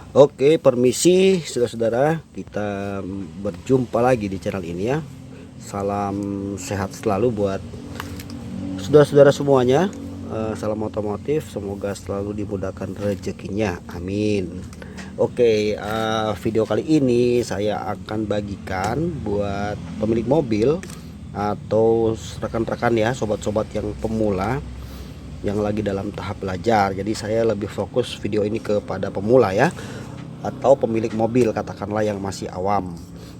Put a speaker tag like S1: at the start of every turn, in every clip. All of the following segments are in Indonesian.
S1: Oke, permisi saudara-saudara, kita berjumpa lagi di channel ini ya. Salam sehat selalu buat saudara-saudara semuanya. Salam otomotif, semoga selalu dimudahkan rezekinya, amin. Oke, video kali ini saya akan bagikan buat pemilik mobil atau rekan-rekan ya, sobat-sobat yang pemula yang lagi dalam tahap belajar. Jadi saya lebih fokus video ini kepada pemula ya, atau pemilik mobil katakanlah yang masih awam.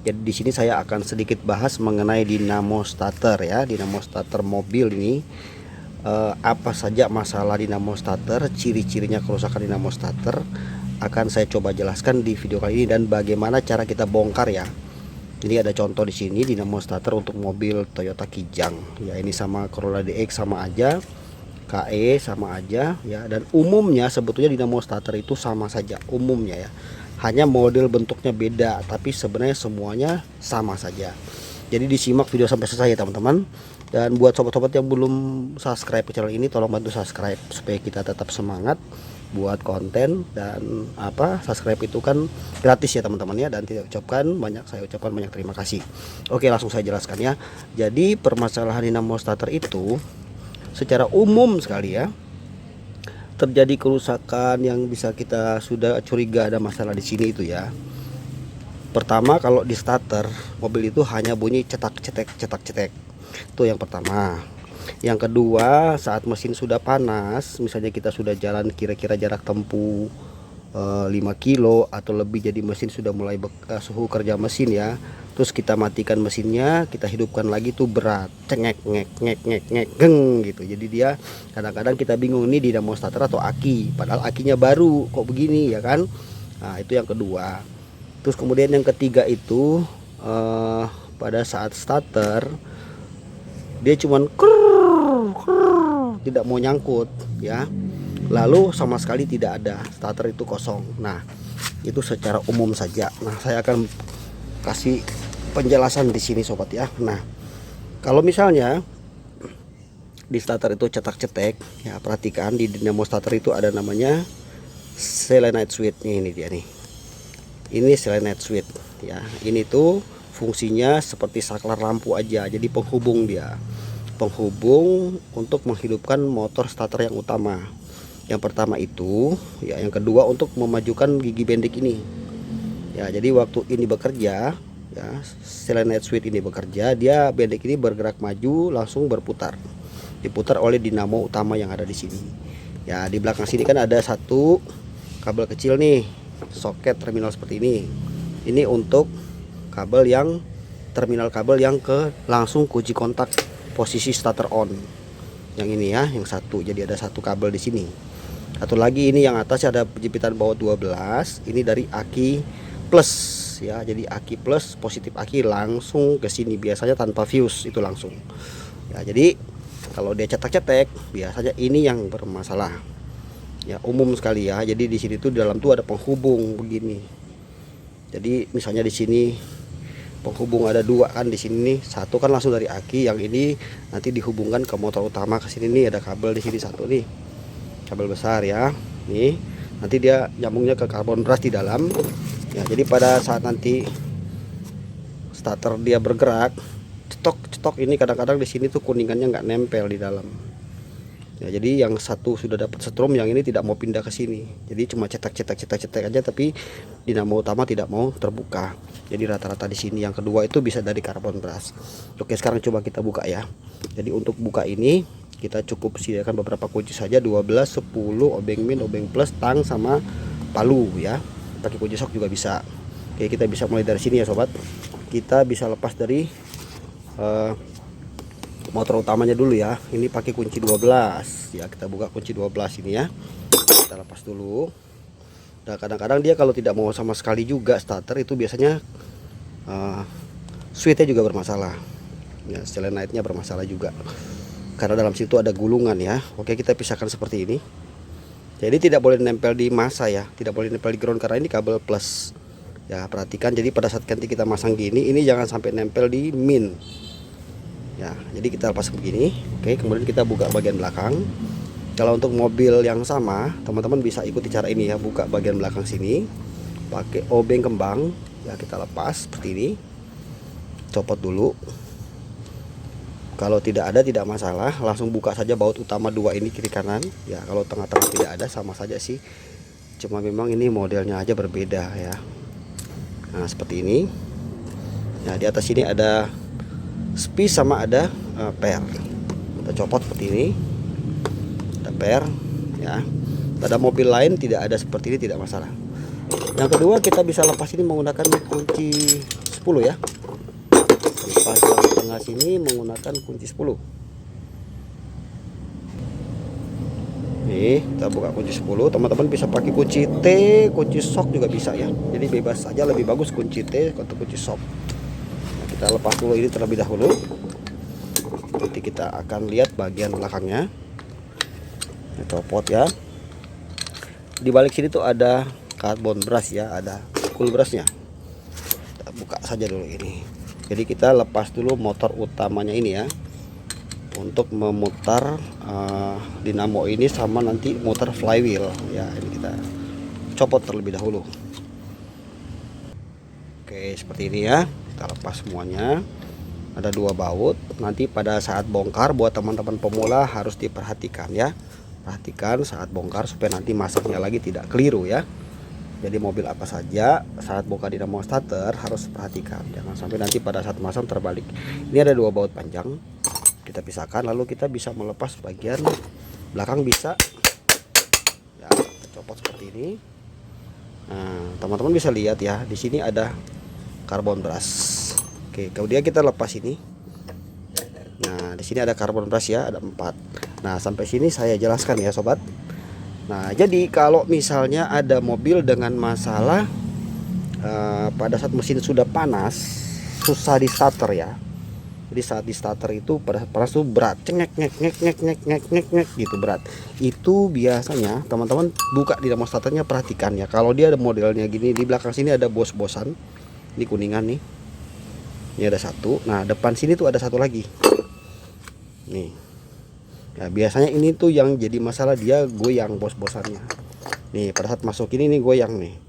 S1: Jadi di sini saya akan sedikit bahas mengenai dinamo starter ya, dinamo starter mobil ini. Apa saja masalah dinamo starter, ciri-cirinya kerusakan dinamo starter akan saya coba jelaskan di video kali ini, dan bagaimana cara kita bongkar ya. Ini ada contoh di sini dinamo starter untuk mobil Toyota Kijang ya, ini sama Corolla DX sama aja, KE sama aja ya, dan umumnya sebetulnya dinamo starter itu sama saja umumnya ya, hanya model bentuknya beda, tapi sebenarnya semuanya sama saja. Jadi disimak video sampai selesai ya teman-teman. Dan buat sobat-sobat yang belum subscribe ke channel ini, tolong bantu subscribe supaya kita tetap semangat buat konten. Dan subscribe itu kan gratis ya teman-teman ya, dan saya ucapkan banyak terima kasih. Oke, langsung saya jelaskan ya. Jadi permasalahan dinamo starter itu secara umum sekali ya, terjadi kerusakan yang bisa kita sudah curiga ada masalah di sini itu ya. Pertama, kalau di starter mobil itu hanya bunyi cetak-cetek cetak-cetek. Itu yang pertama. Yang kedua, saat mesin sudah panas, misalnya kita sudah jalan kira-kira jarak tempuh 5 kilo atau lebih, jadi mesin sudah mulai suhu kerja mesin ya, terus kita matikan mesinnya, kita hidupkan lagi, tuh berat, cengek ngek ngek ngek ngek geng gitu. Jadi dia kadang-kadang kita bingung, ini dinamo starter atau aki, padahal akinya baru kok begini ya kan. Nah itu yang kedua. Terus kemudian yang ketiga itu pada saat starter dia cuman krrr, krrr, tidak mau nyangkut ya, lalu sama sekali tidak ada, starter itu kosong. Nah itu secara umum saja. Nah saya akan kasih penjelasan di sini sobat ya. Nah kalau misalnya di starter itu cetak-cetek ya, perhatikan di dinamo starter itu ada namanya selenite switch nih, ini dia nih, ini selenite switch ya. Ini tuh fungsinya seperti saklar lampu aja, jadi penghubung, dia penghubung untuk menghidupkan motor starter yang utama. Yang pertama itu ya, yang kedua untuk memajukan gigi bendek ini ya. Jadi waktu ini bekerja ya, selenite switch ini bekerja, dia bendek ini bergerak maju, langsung berputar, diputar oleh dinamo utama yang ada di sini ya. Di belakang sini kan ada satu kabel kecil nih, soket terminal seperti ini untuk kabel yang terminal kabel yang ke langsung kunci kontak posisi starter on, yang ini ya, yang satu. Jadi ada satu kabel di sini. Satu lagi ini yang atas ada jepitan baut 12, ini dari aki plus ya. Jadi aki plus, positif aki langsung ke sini, biasanya tanpa fuse itu langsung ya. Jadi kalau dia cetak-cetek biasanya ini yang bermasalah ya, umum sekali ya. Jadi di sini tuh dalam tuh ada penghubung begini. Jadi misalnya di sini penghubung ada dua kan, di sini nih satu kan langsung dari aki, yang ini nanti dihubungkan ke motor utama. Ke sini nih ada kabel di sini satu nih, kabel besar ya. Nih nanti dia nyambungnya ke karbon brush di dalam ya. Jadi pada saat nanti starter dia bergerak, cetok ini kadang-kadang di sini tuh kuningannya nggak nempel di dalam ya. Jadi yang satu sudah dapat setrum, yang ini tidak mau pindah ke sini, jadi cuma cetak aja, tapi dinamo utama tidak mau terbuka. Jadi rata-rata di sini. Yang kedua itu bisa dari karbon brush. Oke, sekarang coba kita buka ya. Jadi untuk buka ini kita cukup sediakan beberapa kunci saja, 12, 10, obeng min, obeng plus, tang sama palu ya. Pakai kunci sok juga bisa. Oke, kita bisa mulai dari sini ya sobat. Kita bisa lepas dari motor utamanya dulu ya. Ini pakai kunci 12 ya. Kita buka kunci 12 ini ya. Kita lepas dulu. Nah kadang-kadang dia kalau tidak mau sama sekali juga starter itu, biasanya switchnya juga bermasalah ya, selenite-nya bermasalah juga, karena dalam situ ada gulungan ya. Oke, kita pisahkan seperti ini. Jadi tidak boleh nempel di masa ya, tidak boleh nempel di ground karena ini kabel plus ya. Perhatikan, jadi pada saat nanti kita masang gini, ini jangan sampai nempel di min ya. Jadi kita lepas begini. Oke, kemudian kita buka bagian belakang. Kalau untuk mobil yang sama, teman-teman bisa ikuti cara ini ya, buka bagian belakang sini. pakai obeng kembang ya, kita lepas seperti ini, copot dulu. Kalau tidak ada tidak masalah, langsung buka saja baut utama dua ini kiri kanan ya. Kalau tengah-tengah tidak ada sama saja sih, cuma memang ini modelnya aja berbeda ya. Nah seperti ini. Nah di atas ini ada spis sama ada per. Kita copot seperti ini, ada per ya. Pada mobil lain tidak ada seperti ini, tidak masalah. Yang kedua, kita bisa lepas ini menggunakan kunci 10 ya. Lepas yang tengah sini menggunakan kunci 10. Nih kita buka kunci 10. Teman-teman bisa pakai kunci T, kunci sok juga bisa ya. Jadi bebas saja, lebih bagus kunci T atau kunci sok. Nah, kita lepas dulu ini terlebih dahulu. Nanti kita akan lihat bagian belakangnya. Kita copot ya. Di balik sini tuh ada karbon brush ya, ada cool brushnya. Kita buka saja dulu ini. Jadi kita lepas dulu motor utamanya ini ya, untuk memutar dinamo ini sama nanti muter flywheel ya. Ini kita copot terlebih dahulu. Oke seperti ini ya, kita lepas semuanya. Ada dua baut. Nanti pada saat bongkar, buat teman-teman pemula harus diperhatikan ya. Perhatikan saat bongkar supaya nanti masangnya lagi tidak keliru ya. Jadi mobil apa saja saat bongkar dinamo starter harus perhatikan, jangan sampai nanti pada saat masang terbalik. Ini ada dua baut panjang, kita pisahkan, lalu kita bisa melepas bagian belakang bisa ya, kita copot seperti ini. Nah teman-teman bisa lihat ya, di sini ada karbon brush. Oke, kemudian kita lepas ini. Nah di sini ada karbon brush ya, ada 4. Nah sampai sini saya jelaskan ya sobat. Nah jadi kalau misalnya ada mobil dengan masalah pada saat mesin sudah panas, susah di starter ya. Jadi saat di starter itu pada panas tuh berat, cengek gitu berat. Itu biasanya teman-teman buka dinamo starternya, perhatikan ya. Kalau dia ada modelnya gini, di belakang sini ada bos-bosan. Ini kuningan nih. Ini ada satu. Nah depan sini tuh ada satu lagi. Nih. Nah biasanya ini tuh yang jadi masalah, dia goyang bos-bosannya. Nih pada saat masuk ini nih goyang nih.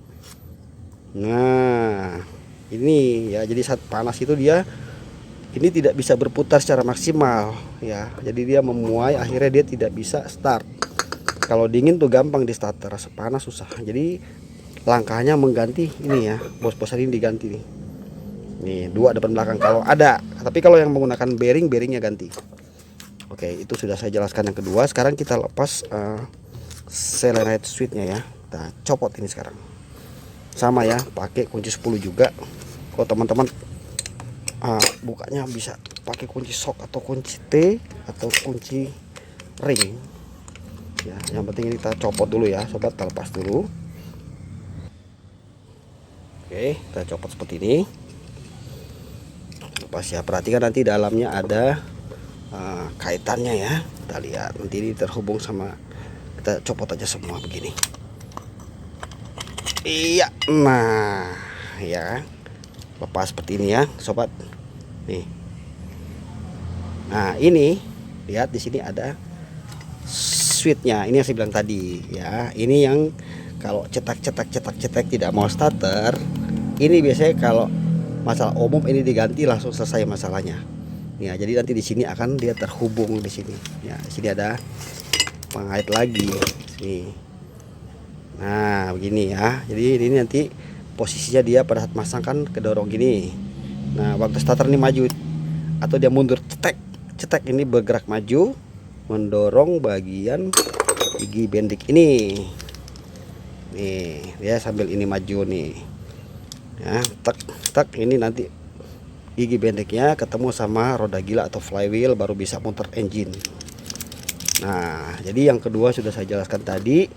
S1: Nah ini ya, jadi saat panas itu dia ini tidak bisa berputar secara maksimal ya. Jadi dia memuai, akhirnya dia tidak bisa start. Kalau dingin tuh gampang di starter, panas susah. Jadi langkahnya mengganti ini ya, bos-bosan ini diganti nih. Nih dua depan belakang kalau ada. Tapi kalau yang menggunakan bearing, bearingnya ganti. Oke, itu sudah saya jelaskan yang kedua. Sekarang kita lepas selenite switchnya ya. Kita copot ini sekarang. Sama ya, pakai kunci 10 juga. Kalau teman-teman bukanya bisa pakai kunci sok atau kunci T atau kunci ring. Ya, yang penting ini kita copot dulu ya, sobat. Kita lepas dulu. Oke, kita copot seperti ini. Lepas ya, perhatikan nanti dalamnya ada kaitannya ya. Kita lihat nanti ini terhubung sama, kita copot aja semua begini. Iya, nah ya, lepas seperti ini ya sobat. Nih, nah ini lihat di sini ada switchnya. Ini yang saya bilang tadi ya. Ini yang kalau cetak tidak mau starter, ini biasanya kalau masalah umum ini diganti langsung selesai masalahnya. Ya, jadi nanti di sini akan dia terhubung di sini. Ya, di sini ada pengait lagi. Sini. Nah, begini ya. Jadi ini nanti posisinya dia pada saat masang kan kedorong gini. Nah, waktu starter ini maju atau dia mundur, cetek ini bergerak maju, mendorong bagian gigi bendik ini. Nih, dia sambil ini maju nih. Ya, tek ini nanti gigi bendeknya ketemu sama roda gila atau flywheel, baru bisa muter engine. Nah jadi yang kedua sudah saya jelaskan tadi.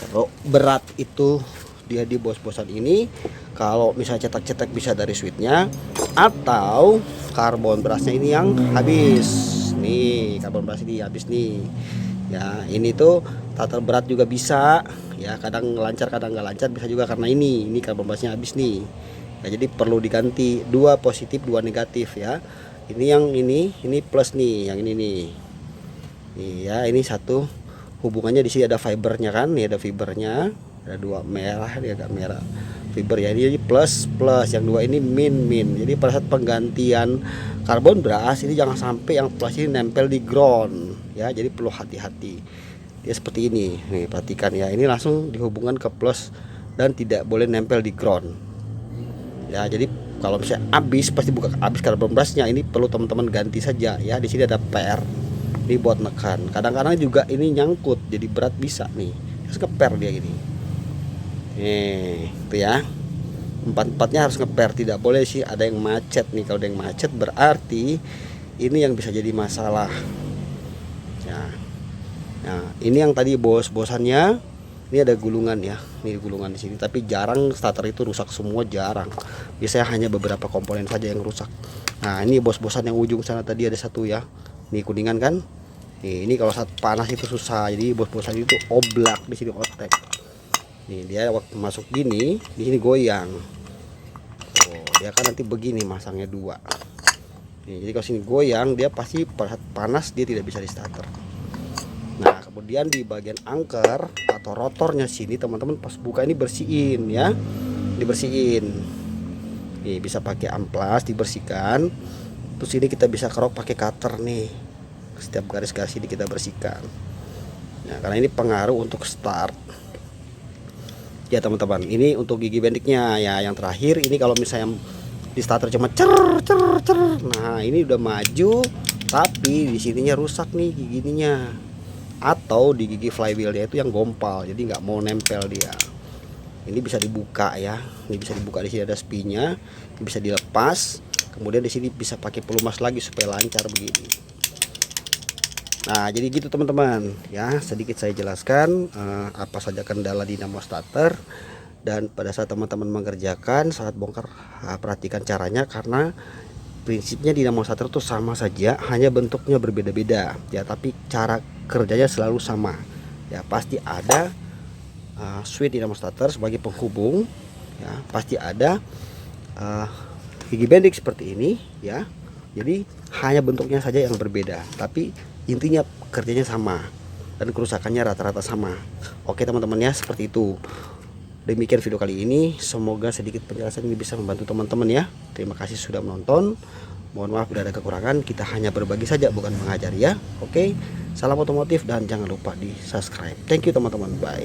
S1: Kalau berat itu dia di bos-bosan ini, kalau misalnya cetak bisa dari switchnya, atau karbon brushnya ini yang habis. Nih karbon brush ini habis nih ya. Ini tuh tater berat juga bisa ya, kadang lancar kadang nggak lancar, bisa juga karena ini karbon brushnya habis nih. Ya, jadi perlu diganti, dua positif dua negatif ya. Ini yang ini plus nih, yang ini nih. Nih ya, ini satu hubungannya di sini ada fibernya kan, nih ada fibernya, ada dua merah, dia agak merah. fiber ya. Ini jadi plus plus, yang dua ini min min. Jadi pada saat penggantian karbon bras ini jangan sampai yang plus ini nempel di ground ya. Jadi perlu hati-hati. Dia seperti ini. Nih, perhatikan ya. Ini langsung dihubungkan ke plus dan tidak boleh nempel di ground. Ya, jadi kalau misalnya habis pasti buka habis karbon brasnya, ini perlu teman-teman ganti saja ya. Di sini ada per. Ini buat mekan. Kadang-kadang juga ini nyangkut jadi berat bisa nih. Terus ngeper dia gini. Itu ya. Empat-empatnya harus ngeper, tidak boleh sih ada yang macet nih. Kalau ada yang macet berarti ini yang bisa jadi masalah. Ya. Nah, ini yang tadi bos-bosannya. Ini ada gulungan ya. Ini gulungan di sini, tapi jarang starter itu rusak semua, jarang. Biasanya hanya beberapa komponen saja yang rusak. Nah, ini bos-bosan yang ujung sana tadi ada satu ya. Ini kuningan kan? Nih, ini kalau saat panas itu susah. Jadi bos-bosan itu oblak di sini otek. Nih, dia waktu masuk gini, di sini goyang. Oh, dia kan nanti begini masangnya dua. Nih, jadi kalau sini goyang, dia pasti pada saat panas dia tidak bisa di starter. Nah, kemudian di bagian angker atau rotornya sini teman-teman pas buka ini bersihin ya. Dibersihin. Nih, bisa pakai amplas dibersihkan. Terus ini kita bisa kerok pakai cutter nih. Setiap garis-garis ini kita bersihkan. Nah, karena ini pengaruh untuk start. Ya teman-teman, ini untuk gigi bendiknya ya. Yang terakhir ini kalau misalnya di starter cuma cer. Nah, ini udah maju tapi di sininya rusak nih giginya. Atau di gigi flywheelnya itu yang gompal, jadi nggak mau nempel dia. Ini bisa dibuka ya. Ini bisa dibuka, di sini ada spinya. Ini bisa dilepas. Kemudian di sini bisa pakai pelumas lagi supaya lancar begini. Nah, jadi gitu teman-teman ya, sedikit saya jelaskan apa saja kendala dinamo starter. Dan pada saat teman-teman mengerjakan saat bongkar, perhatikan caranya, karena prinsipnya dinamo starter itu sama saja, hanya bentuknya berbeda-beda ya, tapi cara kerjanya selalu sama ya. Pasti ada switch dinamo starter sebagai penghubung ya, pasti ada gigi bendik seperti ini ya. Jadi hanya bentuknya saja yang berbeda, tapi intinya kerjanya sama dan kerusakannya rata-rata sama. Oke teman-teman ya, seperti itu. Demikian video kali ini, semoga sedikit penjelasan ini bisa membantu teman-teman ya. Terima kasih sudah menonton. Mohon maaf bila ada kekurangan, kita hanya berbagi saja bukan mengajari ya. Oke, salam otomotif dan jangan lupa di subscribe. Thank you teman-teman, bye.